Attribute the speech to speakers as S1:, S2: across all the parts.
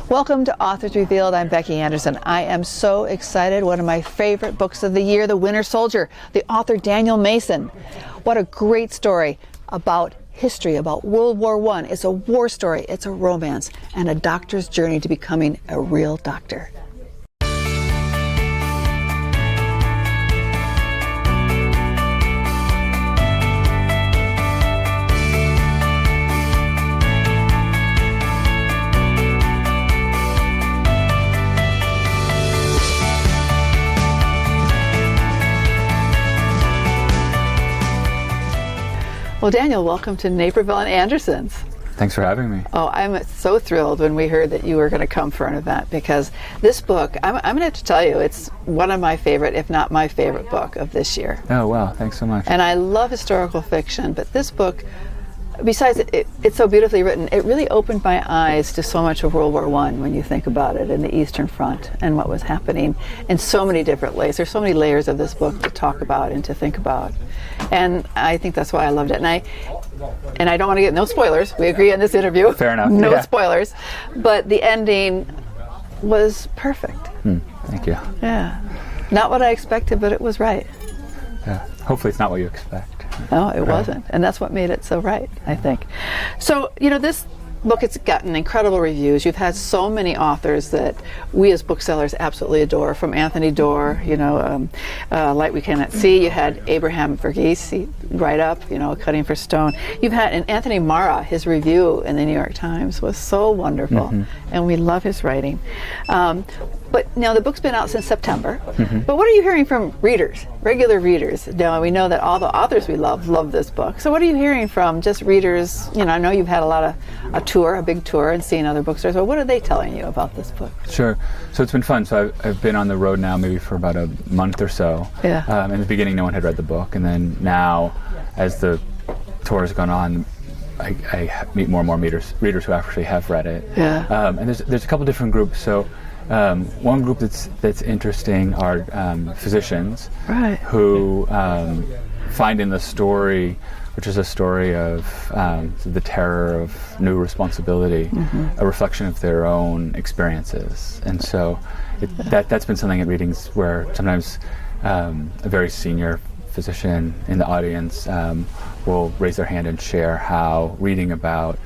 S1: Welcome to Authors Revealed. I'm Becky Anderson. I am so excited. One of my favorite books of the year, The Winter Soldier, the author Daniel Mason. What a great story about history, about World War I. It's a war story, it's a romance, and a doctor's journey to becoming a real doctor. Well, Daniel, welcome to Naperville and Anderson's.
S2: Thanks for having me.
S1: Oh, I'm so thrilled when we heard that you were going to come for an event, because this book, I'm going to have to tell you, it's one of my favorite, if not my favorite book of this year.
S2: Oh, wow. Thanks so much.
S1: And I love historical fiction, but this book, besides it's so beautifully written, it really opened my eyes to so much of World War I when you think about it, in the Eastern Front and what was happening in so many different ways. There's so many layers of this book to talk about and to think about. And I think that's why I loved it. And I don't want to get no spoilers. We agree in this interview.
S2: Fair enough.
S1: No spoilers. But the ending was perfect.
S2: Thank you.
S1: Yeah. Not what I expected, but it was right.
S2: Yeah. Hopefully it's not what you expect.
S1: No, it wasn't. And that's what made it so right, I think. So, this book, it's gotten incredible reviews. You've had so many authors that we as booksellers absolutely adore, from Anthony Doerr, Light We Cannot See. You had Abraham Verghese write up, Cutting for Stone. You've had, and Anthony Marra, his review in the New York Times was so wonderful, and we love his writing. But now the book's been out since September. But what are you hearing from readers, regular readers? Now we know that all the authors we love this book. So what are you hearing from just readers? I know you've had a big tour, and seeing other bookstores. But what are they telling you about this book?
S2: Sure. So it's been fun. So I've been on the road now maybe for about a month or so.
S1: Yeah.
S2: In the beginning, no one had read the book, and then now, as the tour has gone on, I meet more and more readers who actually have read it.
S1: Yeah.
S2: And there's a couple different groups. So one group that's interesting are physicians,
S1: right,
S2: who find in the story, which is a story of the terror of new responsibility, a reflection of their own experiences. And so that's been something at readings where sometimes a very senior physician in the audience will raise their hand and share how reading about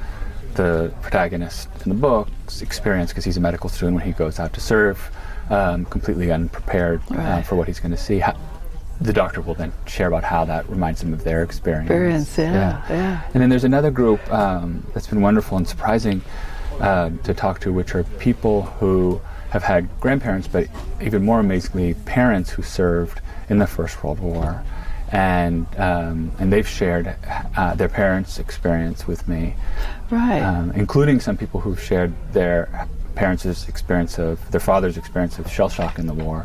S2: the protagonist in the book's experience, because he's a medical student when he goes out to serve, completely unprepared for what he's going to see. The doctor will then share about how that reminds them of their experience.
S1: Yeah.
S2: And then there's another group that's been wonderful and surprising to talk to, which are people who have had grandparents, but even more amazingly, parents who served in the First World War. And they've shared their parents' experience with me,
S1: right?
S2: Including some people who've shared their parents' experience of their father's experience of shellshock in the war,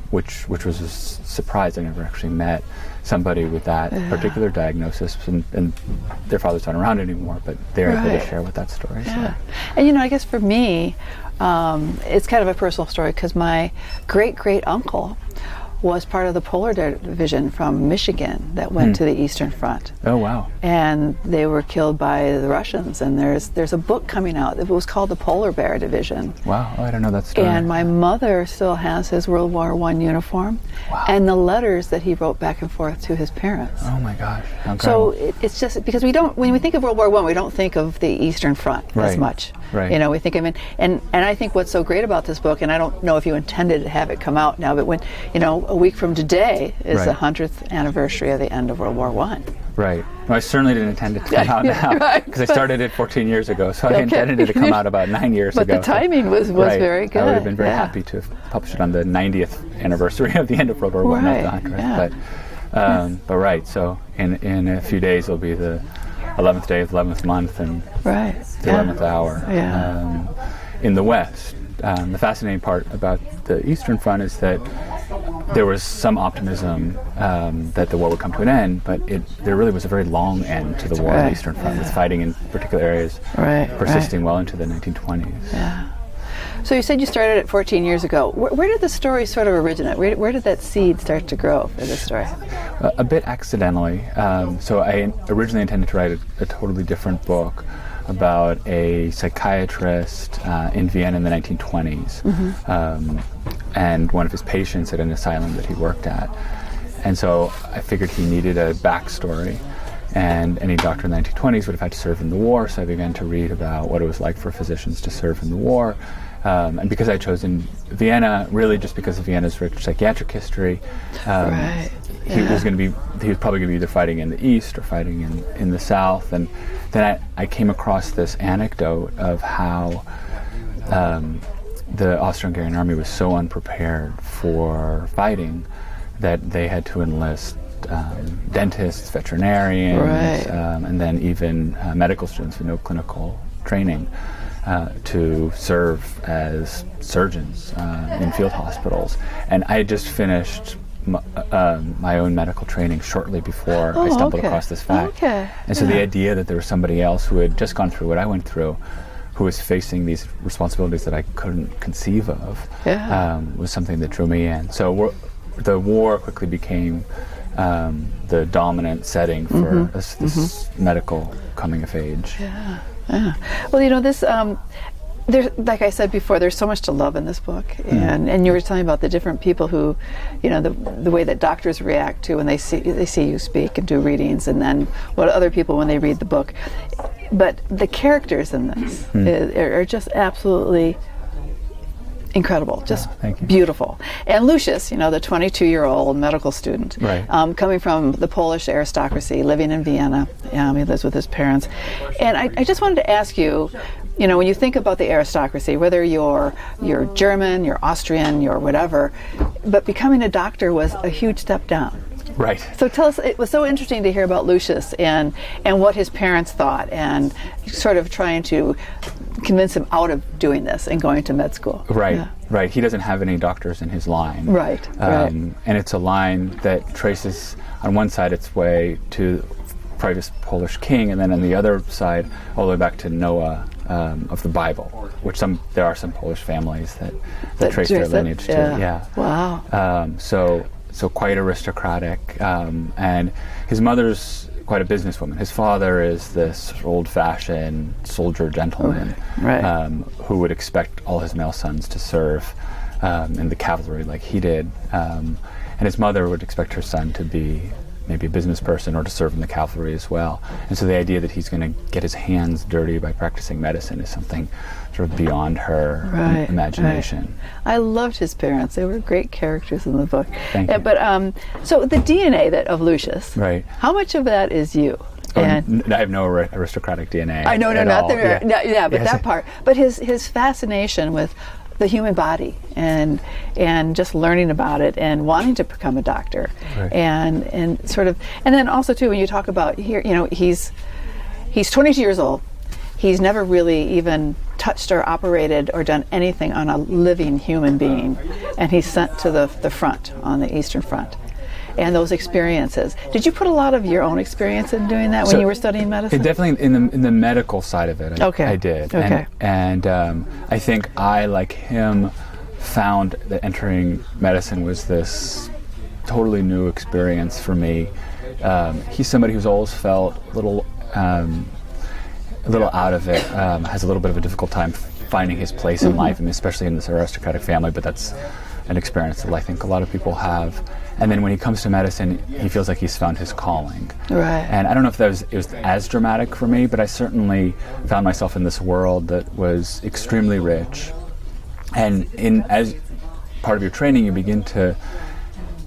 S2: which was a surprise. I never actually met somebody with that particular diagnosis, and their father's not around anymore, but they're able to share with that story.
S1: Yeah. So. And I guess for me, it's kind of a personal story, because my great uncle was part of the Polar Division from Michigan that went to the Eastern Front.
S2: Oh, wow.
S1: And they were killed by the Russians, and there's a book coming out. It was called the Polar Bear Division.
S2: Wow, I don't know that story.
S1: And my mother still has his World War I uniform, and the letters that he wrote back and forth to his parents.
S2: Oh my gosh, how incredible.
S1: So it's just, because when we think of World War I, we don't think of the Eastern Front as much.
S2: Right.
S1: We think of it, and I think what's so great about this book, and I don't know if you intended to have it come out now, but when, a week from today is the 100th anniversary of the end of World War I.
S2: Right. Well, I certainly didn't intend it to come out now, because I started it 14 years ago, so I intended it to come out about 9 years ago.
S1: But the timing was very good.
S2: I would have been very happy to have published it on the 90th anniversry of the end of World War I, not the 100th.
S1: Yeah.
S2: But right, so in a few days it'll be the 11th day of the 11th month and the 11th hour in the West. The fascinating part about the Eastern Front is that there was some optimism that the war would come to an end, but there really was a very long end to the war on the Eastern Front, with fighting in particular areas persisting well into the 1920s.
S1: Yeah. So you said you started it 14 years ago. Where did the story sort of originate? Where did that seed start to grow for this story?
S2: A bit accidentally. So I originally intended to write a totally different book, about a psychiatrist in Vienna in the 1920s, and one of his patients at an asylum that he worked at. And so I figured he needed a backstory, and any doctor in the 1920s would have had to serve in the war, so I began to read about what it was like for physicians to serve in the war. And because I chose in Vienna, really just because of Vienna's rich psychiatric history, he was probably going to be either fighting in the East or fighting in the South. And then I came across this anecdote of how the Austro-Hungarian army was so unprepared for fighting that they had to enlist dentists, veterinarians, and then even medical students with no clinical training to serve as surgeons in field hospitals. And I had just finished my own medical training shortly before I stumbled across this fact. And so the idea that there was somebody else who had just gone through what I went through, who was facing these responsibilities that I couldn't conceive of, was something that drew me in. So the war quickly became the dominant setting for this medical coming of age.
S1: Well, this there's, like I said before, there's so much to love in this book, and you were telling about the different people who, the way that doctors react to when they see you speak and do readings, and then what other people when they read the book. But the characters in this are just absolutely incredible, just beautiful. And Lucius, the 22-year-old medical student, coming from the Polish aristocracy, living in Vienna. He lives with his parents. And I just wanted to ask you, when you think about the aristocracy, whether you're German, you're Austrian, you're whatever, but becoming a doctor was a huge step down.
S2: Right.
S1: So tell us, it was so interesting to hear about Lucius and what his parents thought, and sort of trying to convince him out of doing this and going to med school.
S2: Right. He doesn't have any doctors in his line. Right. And it's a line that traces on one side its way to previous Polish king, and then on the other side all the way back to Noah of the Bible, which there are some Polish families that trace their lineage to. Wow. So quite aristocratic, and his mother's quite a businesswoman. His father is this old-fashioned soldier gentleman who would expect all his male sons to serve in the cavalry like he did, and his mother would expect her son to be maybe a business person or to serve in the cavalry as well. And so the idea that he's going to get his hands dirty by practicing medicine is something sort of beyond her imagination.
S1: I loved his parents. They were great characters in the book.
S2: Thank you.
S1: But so the DNA of Lucius, how much of that is you?
S2: I have no aristocratic DNA.
S1: I know, not the but that part. But his fascination with the human body and just learning about it and wanting to become a doctor, and sort of, and then also too when you talk about here, he's 22 years old. He's never really even touched or operated or done anything on a living human being, and he's sent to the front, on the Eastern Front. And those experiences. Did you put a lot of your own experience in doing that when you were studying medicine?
S2: Definitely in the medical side of it, I did.
S1: Okay.
S2: And I think I, like him, found that entering medicine was this totally new experience for me. He's somebody who's always felt a little out of it, has a little bit of a difficult time finding his place in life, and especially in this aristocratic family, but that's an experience that I think a lot of people have. And then when he comes to medicine, he feels like he's found his calling. And I don't know if it was as dramatic for me, but I certainly found myself in this world that was extremely rich. And as part of your training, you begin to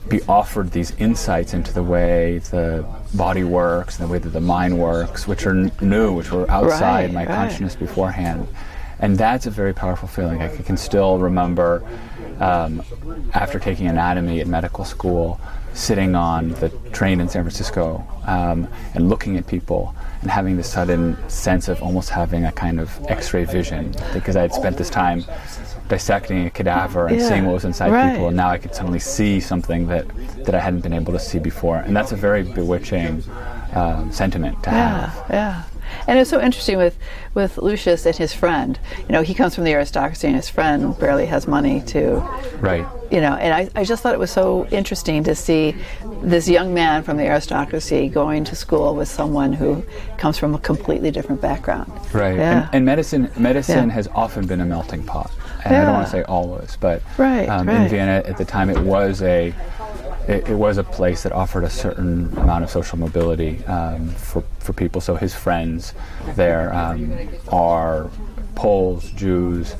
S2: be offered these insights into the way the body works and the way that the mind works, which are new, which were outside my consciousness beforehand. And that's a very powerful feeling. I can still remember after taking anatomy at medical school, sitting on the train in San Francisco and looking at people and having this sudden sense of almost having a kind of X-ray vision, because I had spent this time dissecting a cadaver and seeing what was inside people, and now I could suddenly see something that I hadn't been able to see before. And that's a very bewitching sentiment to have.
S1: And it's so interesting with Lucius and his friend. He comes from the aristocracy, and his friend barely has money to.
S2: Right.
S1: And I just thought it was so interesting to see this young man from the aristocracy going to school with someone who comes from a completely different background.
S2: Right.
S1: Yeah.
S2: And medicine has often been a melting pot. And I don't want to say always, but in Vienna at the time it was a place that offered a certain amount of social mobility for people. So his friends there are Poles, Jews,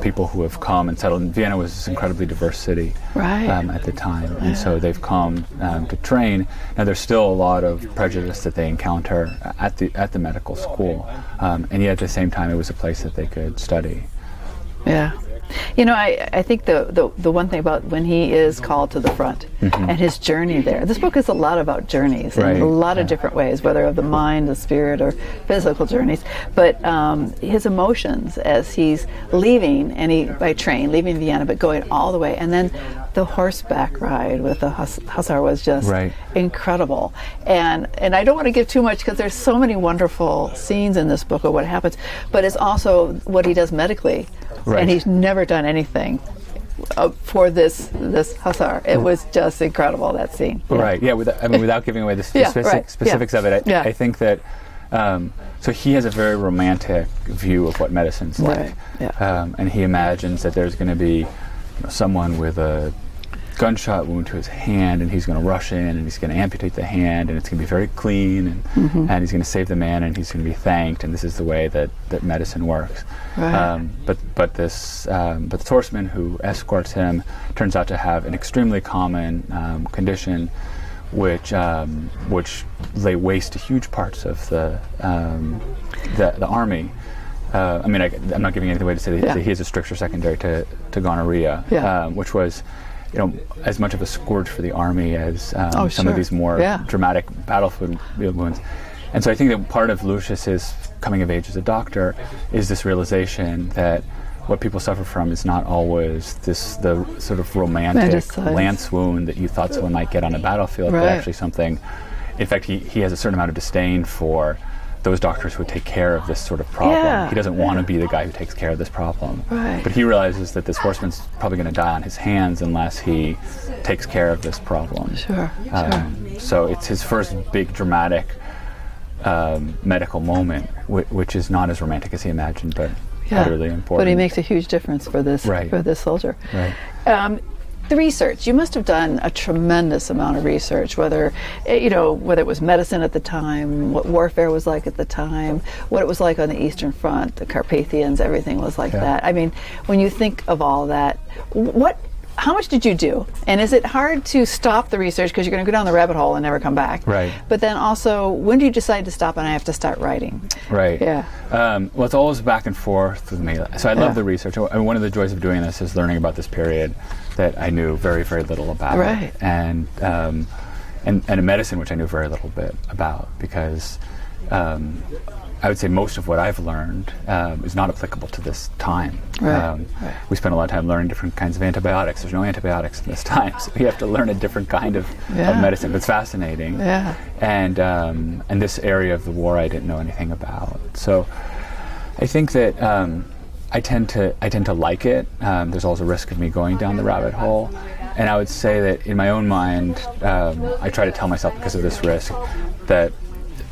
S2: people who have come and settled. And Vienna was this incredibly diverse city at the time, and so they've come to train. Now there's still a lot of prejudice that they encounter at the medical school, and yet at the same time it was a place that they could study.
S1: Yeah. I think the one thing about when he is called to the front and his journey there. This book is a lot about journeys in a lot of different ways, whether of the mind, the spirit, or physical journeys. But his emotions as he's leaving, by train, leaving Vienna, but going all the way, and then the horseback ride with the hussar was just incredible. And I don't want to give too much because there's so many wonderful scenes in this book of what happens, but it's also what he does medically. And he's never done anything for this hussar. It was just incredible, that scene.
S2: Right. Yeah. Without giving away the specifics of it, I think that so he has a very romantic view of what medicine's like, and he imagines that there's going to be someone with a gunshot wound to his hand, and he's going to rush in and he's going to amputate the hand, and it's going to be very clean, and he's going to save the man, and he's going to be thanked, and this is the way that medicine works. But this horseman who escorts him turns out to have an extremely common condition, which lay waste to huge parts of the army. I'm not giving anything away to say that he has a stricture secondary to gonorrhea, which was as much of a scourge for the army as some of these more dramatic battlefield wounds. And so I think that part of Lucius's coming of age as a doctor is this realization that what people suffer from is not always the sort of romantic lance wound that you thought someone might get on a battlefield, but actually something. In fact, he has a certain amount of disdain for those doctors who would take care of this sort of problem. He doesn't want to be the guy who takes care of this problem. But he realizes that this horseman's probably going to die on his hands unless he takes care of this problem. So it's his first big dramatic medical moment, which is not as romantic as he imagined, but utterly important.
S1: But he makes a huge difference for this soldier. The research, you must have done a tremendous amount of research, whether it was medicine at the time, what warfare was like at the time, what it was like on the Eastern Front, the Carpathians, everything was like that. I mean, when you think of all that, how much did you do? And is it hard to stop the research because you're going to go down the rabbit hole and never come back? But then also, when do you decide to stop and I have to start writing? Well,
S2: it's always back and forth with me. So I love the research. One of the joys of doing this is learning about this period that I knew very, very little about. And in medicine, which I knew very little bit about, because I would say most of what I've learned is not applicable to this time. We spent a lot of time learning different kinds of antibiotics. There's no antibiotics in this time, so we have to learn a different kind of medicine. But it's fascinating. And this area of the war I didn't know anything about. So I think that I tend to like it. There's always a risk of me going down the rabbit hole. And I would say that in my own mind, I try to tell myself, because of this risk, that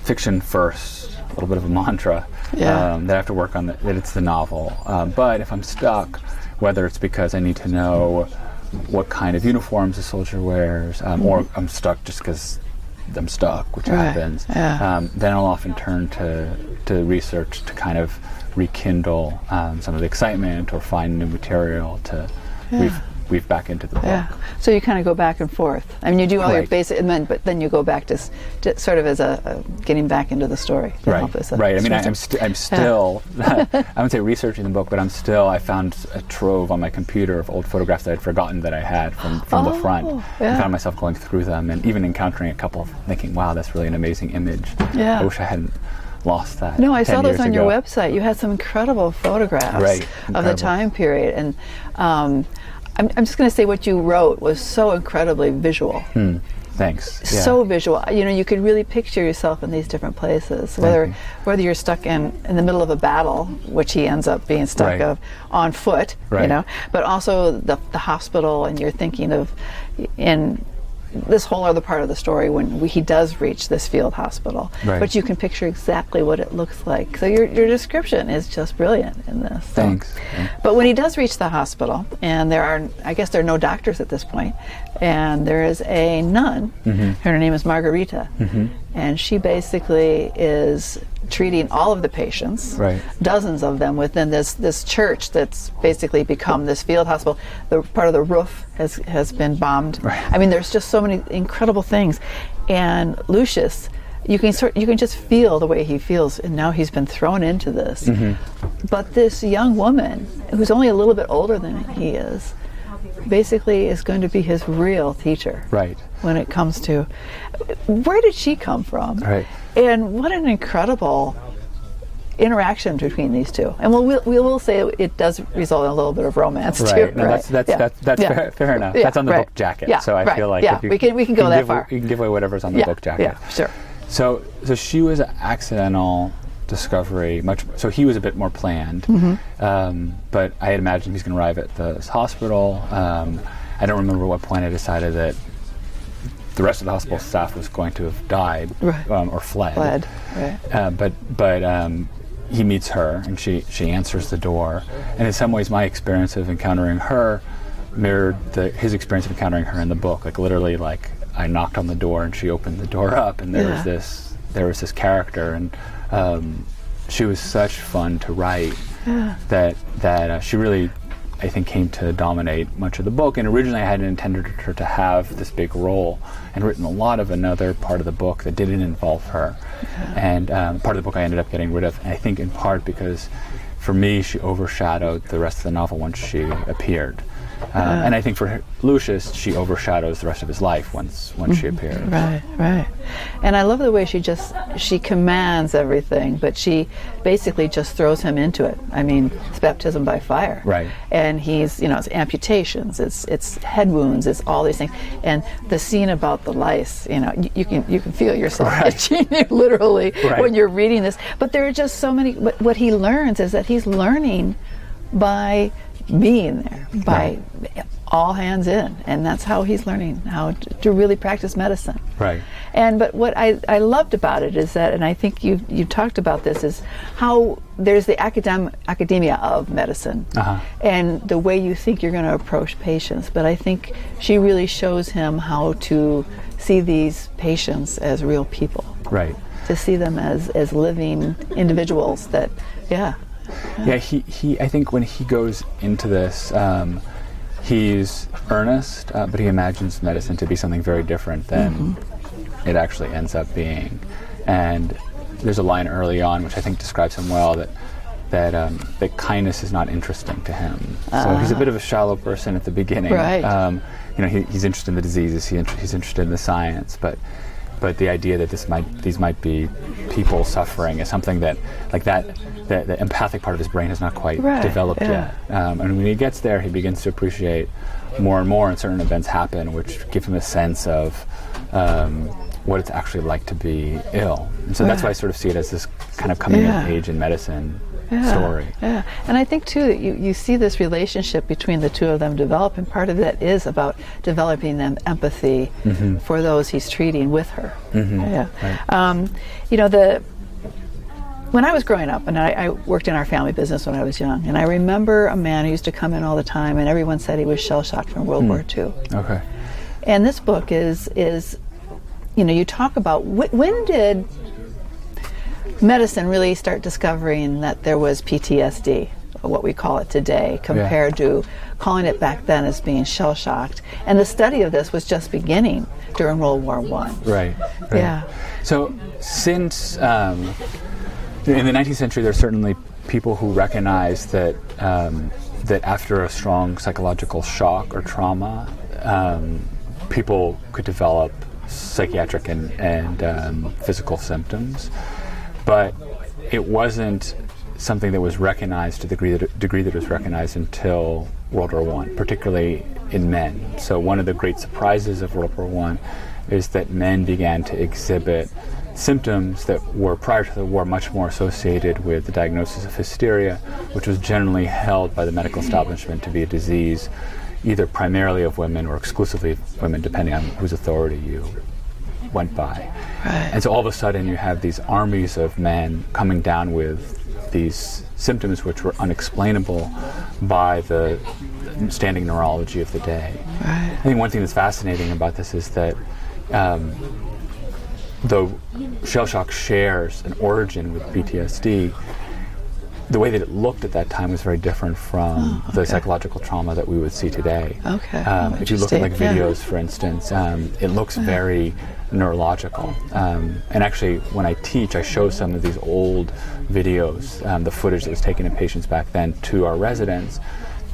S2: fiction first, a little bit of a mantra, that I have to work on, that it's the novel. But if I'm stuck, whether it's because I need to know what kind of uniforms a soldier wears, or I'm stuck just because I'm stuck, which happens, then I'll often turn to research to kind of rekindle some of the excitement or find new material to weave back into the book.
S1: So you kind of go back and forth. I mean, you do all your basic, but then you go back to sort of as a getting back into the story.
S2: I mean, I'm still, I wouldn't say researching the book, but I found a trove on my computer of old photographs that I'd forgotten that I had from the front. I found myself going through them and even encountering a couple, thinking, wow, that's really an amazing image. I wish I hadn't lost that.
S1: No, I saw those on your website. You had some incredible photographs of the time period. And I'm just going to say what you wrote was so incredibly visual.
S2: Thanks. Yeah.
S1: So visual. You could really picture yourself in these different places, whether you're stuck in the middle of a battle, which he ends up being stuck of on foot, but also the hospital, and you're thinking of in this whole other part of the story when he does reach this field hospital. But you can picture exactly what it looks like. So your description is just brilliant in this. So.
S2: Thanks.
S1: But when he does reach the hospital, and there are no doctors at this point, and there is a nun, her name is Margarete, and she basically is treating all of the patients, dozens of them within this church that's basically become this field hospital. The part of the roof has been bombed. I mean, there's just so many incredible things. And Lucius, you can just feel the way he feels, and now he's been thrown into this. But this young woman, who's only a little bit older than he is, basically is going to be his real teacher. When it comes to where did she come from, and what an incredible interaction between these two. And we will say it does result in a little bit of romance too.
S2: No, that's fair enough. That's on the book jacket. So I feel like
S1: we can go that far.
S2: You can give away whatever's on the book jacket.
S1: Sure.
S2: So she was an accidental discovery. So he was a bit more planned, but I had imagined he's going to arrive at this hospital. I don't remember what point I decided that the rest of the hospital staff was going to have died or fled. But he meets her, and she answers the door. And in some ways, my experience of encountering her mirrored his experience of encountering her in the book. Like literally, like I knocked on the door, and she opened the door up, and there was this character, and she was such fun to write that she really, I think, came to dominate much of the book. And originally I hadn't intended her to have this big role, and written a lot of another part of the book that didn't involve her. And part of the book I ended up getting rid of, and I think in part because for me she overshadowed the rest of the novel once she appeared. And I think for Lucius, she overshadows the rest of his life once she appears.
S1: Right. And I love the way she commands everything, but she basically just throws him into it. I mean, it's baptism by fire. And he's, it's amputations, it's head wounds, it's all these things. And the scene about the lice, you can feel yourself itching literally when you're reading this. But there are just so many. What he learns is that he's learning by being there, by all hands in, and that's how he's learning how to really practice medicine. But what I loved about it is that, and I think you talked about this, is how there's the academia of medicine and the way you think you're going to approach patients. But I think she really shows him how to see these patients as real people, to see them as living individuals that
S2: he I think when he goes into this, he's earnest, but he imagines medicine to be something very different than it actually ends up being. And there's a line early on which I think describes him well, that kindness is not interesting to him. So he's a bit of a shallow person at the beginning. He's interested in the diseases, he's interested in the science, but the idea that these might be people suffering is something that, like the empathic part of his brain has not quite developed yet. And when he gets there, he begins to appreciate more and more, and certain events happen which give him a sense of what it's actually like to be ill. And so that's why I sort of see it as this kind of coming of age in medicine story.
S1: And I think too that you see this relationship between the two of them develop, and part of that is about developing them empathy for those he's treating with her. When I was growing up, and I worked in our family business when I was young, and I remember a man who used to come in all the time, and everyone said he was shell-shocked from World War II. And this book is you talk about when did medicine really start discovering that there was PTSD, what we call it today, compared to calling it back then as being shell-shocked. And the study of this was just beginning during World War I.
S2: So since in the 19th century, there's certainly people who recognize that that after a strong psychological shock or trauma, people could develop psychiatric and physical symptoms. But it wasn't something that was recognized to the degree that it was recognized until World War I, particularly in men. So one of the great surprises of World War I is that men began to exhibit symptoms that were, prior to the war, much more associated with the diagnosis of hysteria, which was generally held by the medical establishment to be a disease either primarily of women or exclusively of women, depending on whose authority you went by.
S1: Right.
S2: And so all of a sudden you have these armies of men coming down with these symptoms which were unexplainable by the standing neurology of the day.
S1: Right.
S2: I think one thing that's fascinating about this is that though shellshock shares an origin with PTSD, the way that it looked at that time was very different from the psychological trauma that we would see today.
S1: Okay.
S2: If you look at like videos, for instance, it looks very neurological. And actually, when I teach, I show some of these old videos, the footage that was taken in patients back then, to our residents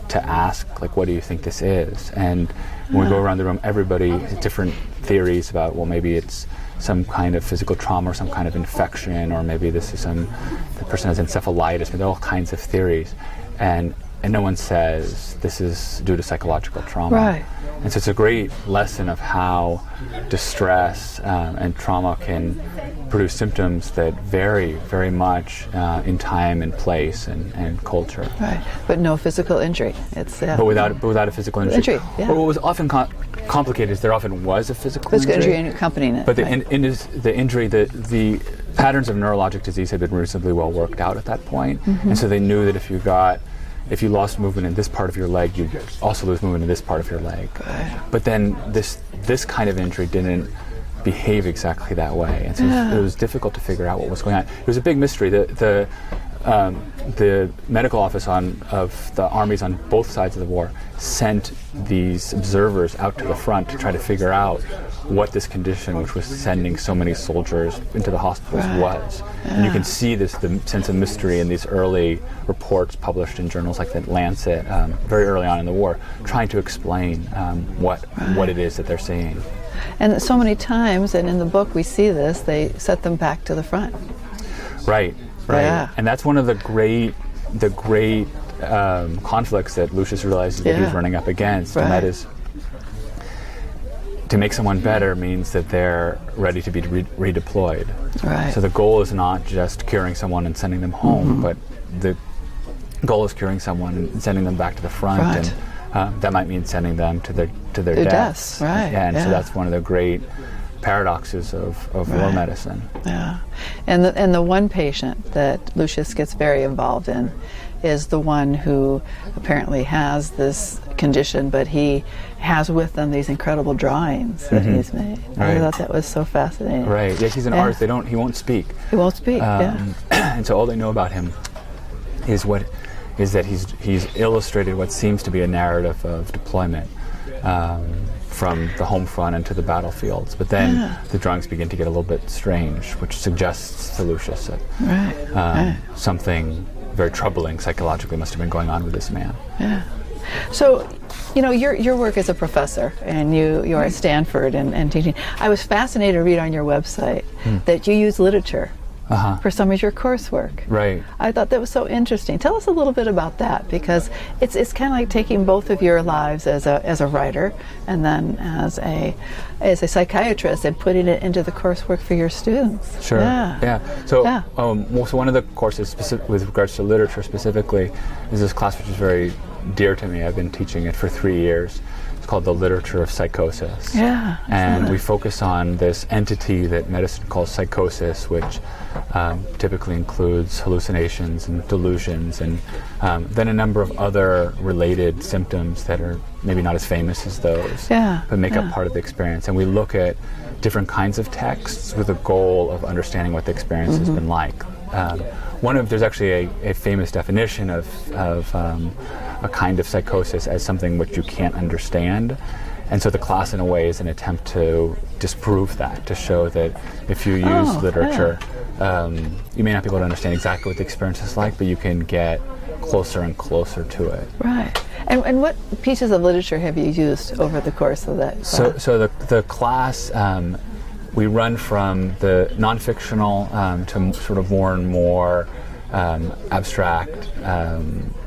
S2: to ask, like, what do you think this is? And when we go around the room, everybody has different theories about, well, maybe it's some kind of physical trauma or some kind of infection, or maybe this is the person has encephalitis. There are all kinds of theories. And no one says this is due to psychological trauma.
S1: Right.
S2: And so it's a great lesson of how distress and trauma can produce symptoms that vary very much in time and place and culture.
S1: Right, but no physical injury. It's
S2: but without a physical injury.
S1: Yeah.
S2: Well, what was often complicated is there often was a physical injury
S1: accompanying it.
S2: But the injury, the patterns of neurologic disease had been reasonably well worked out at that point, and so they knew that if you lost movement in this part of your leg, you'd also lose movement in this part of your leg.
S1: Right.
S2: But then this kind of injury didn't behave exactly that way, and so it was difficult to figure out what was going on. It was a big mystery. The medical office of the armies on both sides of the war sent these observers out to the front to try to figure out what this condition, which was sending so many soldiers into the hospitals, was. And you can see the sense of mystery in these early reports published in journals like the Lancet, very early on in the war, trying to explain what it is that they're seeing.
S1: And so many times, and in the book we see this, they set them back to the front.
S2: Right.
S1: Yeah.
S2: And that's one of the great conflicts that Lucius realizes that he's running up against, and that is, to make someone better means that they're ready to be redeployed.
S1: Right.
S2: So the goal is not just curing someone and sending them home, but the goal is curing someone and sending them back to the front, and that might mean sending them to their deaths.
S1: Right.
S2: And so that's one of the great paradoxes of war medicine.
S1: Yeah. And the one patient that Lucius gets very involved in is the one who apparently has this condition, but he has with them these incredible drawings that he's made. I thought that was so fascinating.
S2: Right. Yeah, he's an artist. He won't speak.
S1: He won't speak.
S2: And so all they know about him is that he's illustrated what seems to be a narrative of deployment from the home front into the battlefields. But then the drawings begin to get a little bit strange, which suggests to Lucius that something very troubling psychologically must have been going on with this man.
S1: Yeah. So, your work as a professor, and you are at Stanford and teaching. I was fascinated to read on your website that you use literature for some of your coursework.
S2: Right.
S1: I thought that was so interesting. Tell us a little bit about that, because it's kind of like taking both of your lives as a writer and then as a psychiatrist and putting it into the coursework for your students.
S2: Sure. Yeah. So, so one of the courses with regards to literature specifically is this class which is very dear to me. I've been teaching it for 3 years. It's called The Literature of Psychosis. Yeah. And we focus on this entity that medicine calls psychosis, which typically includes hallucinations and delusions, and then a number of other related symptoms that are maybe not as famous as those, but make up part of the experience. And we look at different kinds of texts with a goal of understanding what the experience has been like. There's actually a famous definition of a kind of psychosis as something which you can't understand. And so the class, in a way, is an attempt to disprove that, to show that if you use literature, you may not be able to understand exactly what the experience is like, but you can get closer and closer to it. Right.
S1: And what pieces of literature have you used over the course of that class?
S2: So the class, we run from the non-fictional to sort of more and more abstract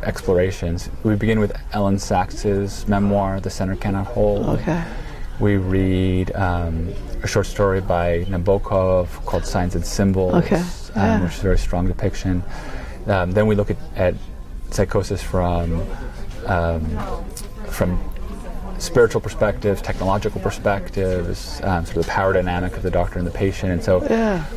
S2: explorations. We begin with Ellen Sacks's memoir, The Center Cannot Hold.
S1: Okay.
S2: We read a short story by Nabokov called Signs and Symbols, which is a very strong depiction. Then we look at psychosis from spiritual perspectives, technological perspectives, sort of the power dynamic of the doctor and the patient. And so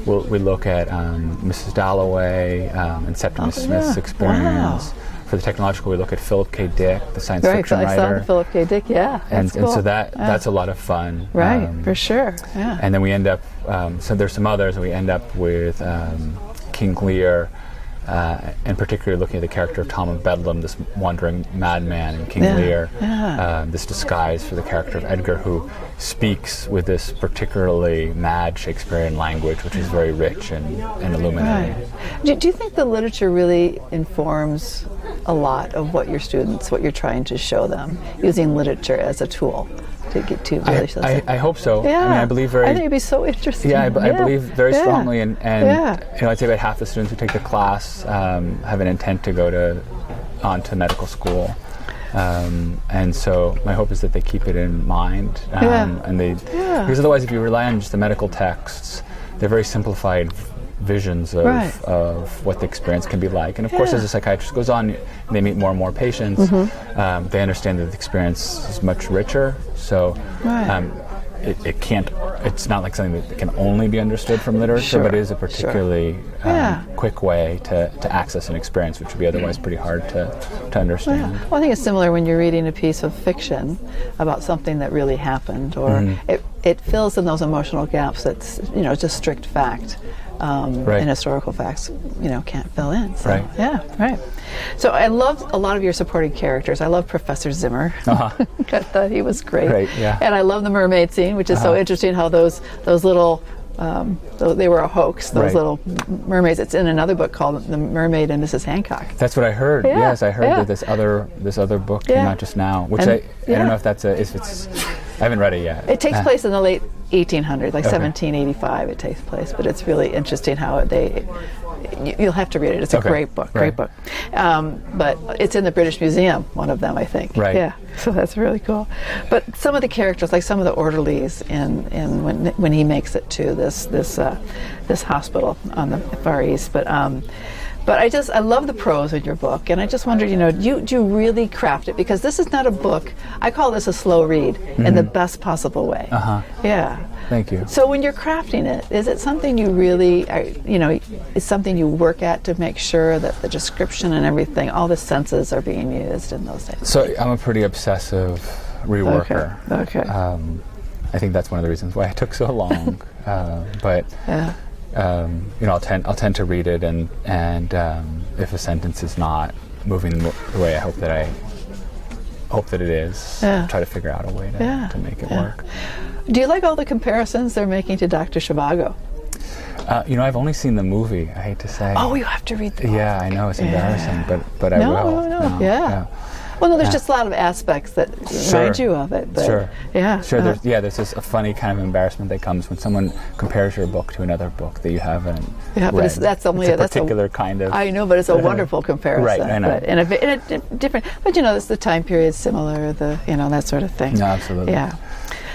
S2: we look at Mrs. Dalloway and Septimus Smith's experience.
S1: Wow.
S2: For the technological, we look at Philip K. Dick, the science fiction
S1: I
S2: writer.
S1: saw the Philip K. Dick,
S2: And
S1: cool.
S2: so that's a lot of fun.
S1: Right, for sure. Yeah.
S2: And then we end up, so there's some others, and we end up with King Lear, and particularly looking at the character of Tom of Bedlam, this wandering madman in King Lear, this disguise for the character of Edgar, who speaks with this particularly mad Shakespearean language, which is very rich and illuminating.
S1: Right. Do you think the literature really informs a lot of what your students, what you're trying to show them, using literature as a tool to get to really show them?
S2: I hope so.
S1: Yeah.
S2: I mean, I believe very.
S1: I think it'd be so interesting.
S2: Yeah, I believe very strongly, and
S1: Yeah.
S2: I'd say about half the students who take the class have an intent to go on to medical school, and so my hope is that they keep it in mind, and because otherwise, if you rely on just the medical texts, they're very simplified visions of what the experience can be like. And of course, as a psychiatrist goes on, they meet more and more patients. They understand that the experience is much richer. So it's not like something that can only be understood from literature, but it is a particularly quick way to access an experience, which would be otherwise pretty hard to understand.
S1: Well, I think it's similar when you're reading a piece of fiction about something that really happened, or it fills in those emotional gaps that's, just strict fact. And historical facts, can't fill in. So, So I loved a lot of your supporting characters. I love Professor Zimmer. I thought he was great. And I love the mermaid scene, which is so interesting. How those little they were a hoax. Those little mermaids. It's in another book called The Mermaid and Mrs. Hancock.
S2: That's what I heard. Yes, I heard that this other book came out just now, which I don't know if it's. I haven't read it yet.
S1: It takes place in the late 1800s, like 1785 it takes place, but it's really interesting how you'll have to read it. It's a great book, but it's in the British Museum, one of them, I think. Yeah, so that's really cool. But some of the characters, like some of the orderlies when he makes it to this hospital on the Far East, but I love the prose in your book, and I just wondered, do you really craft it? Because this is not a book. I call this a slow read in the best possible way. Yeah.
S2: Thank you.
S1: So when you're crafting it, is it something you really, is something you work at to make sure that the description and everything, all the senses are being used in those things?
S2: So I'm a pretty obsessive reworker.
S1: Okay.
S2: I think that's one of the reasons why it took so long. But. I'll tend to read it, and if a sentence is not moving the way I hope that it is, try to figure out a way to make it work.
S1: Do you like all the comparisons they're making to Dr. Zhivago?
S2: I've only seen the movie. I hate to say.
S1: Oh, you have to read the book.
S2: Yeah, I know it's embarrassing, but I will.
S1: No. Yeah. Well, no, there's just a lot of aspects that remind you of it. But
S2: There's just a funny kind of embarrassment that comes when someone compares your book to another book that you haven't read.
S1: But that's only
S2: a particular kind of.
S1: I know, but it's a wonderful comparison.
S2: Right, I know.
S1: But in a different. But it's the time period similar. That sort of thing.
S2: No, absolutely.
S1: Yeah.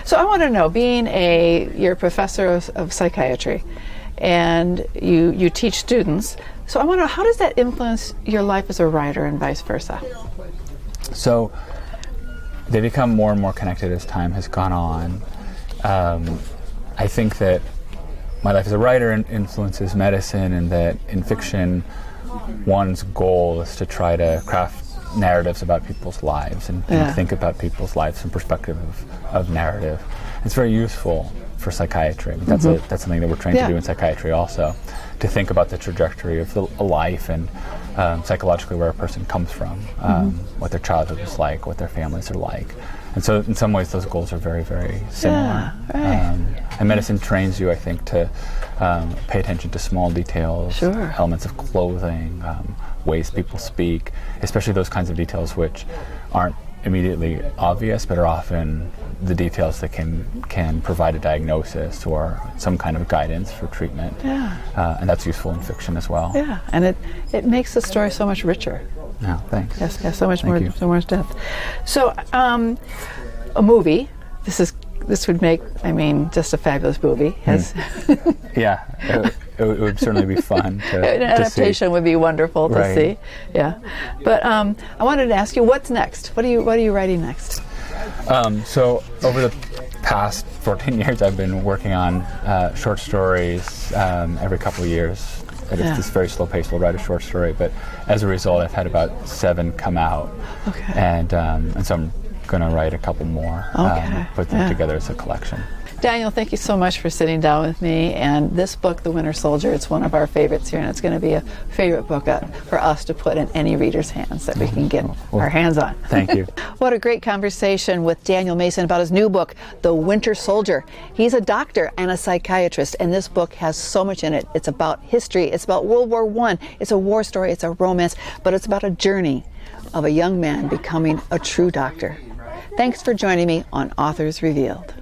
S1: So I want to know, you're a professor of psychiatry, and you teach students. So I want to know, how does that influence your life as a writer and vice versa?
S2: So they become more and more connected as time has gone on. I think that my life as a writer influences medicine, and that in fiction, one's goal is to try to craft narratives about people's lives and think about people's lives from perspective of narrative. It's very useful for psychiatry. I mean, that's something that we're trained to do in psychiatry also, to think about the trajectory of a life and psychologically where a person comes from, what their childhood was like, what their families are like. And so in some ways those goals are very, very similar. And medicine trains you, I think, to pay attention to small details, elements of clothing, ways people speak, especially those kinds of details which aren't immediately obvious but are often the details that can provide a diagnosis or some kind of guidance for treatment. And that's useful in fiction as well.
S1: Yeah, and it makes the story so much richer.
S2: Yeah, thanks.
S1: Yes, so much more depth. So, a movie. This is this would make, I mean, just a fabulous movie.
S2: Yeah, it would certainly be fun to
S1: An adaptation would be wonderful to see. Yeah, but I wanted to ask you, what's next? What are you writing next?
S2: So over the past 14 years, I've been working on short stories every couple of years. At this very slow pace, we'll write a short story, but as a result, I've had about 7 come out, and so I'm going to write a couple more, put them together as a collection.
S1: Daniel, thank you so much for sitting down with me. And this book, The Winter Soldier, it's one of our favorites here, and it's going to be a favorite book for us to put in any reader's hands that we can get our hands on.
S2: Thank you.
S1: What a great conversation with Daniel Mason about his new book, The Winter Soldier. He's a doctor and a psychiatrist, and this book has so much in it. It's about history. It's about World War I. It's a war story. It's a romance, but it's about a journey of a young man becoming a true doctor. Thanks for joining me on Authors Revealed.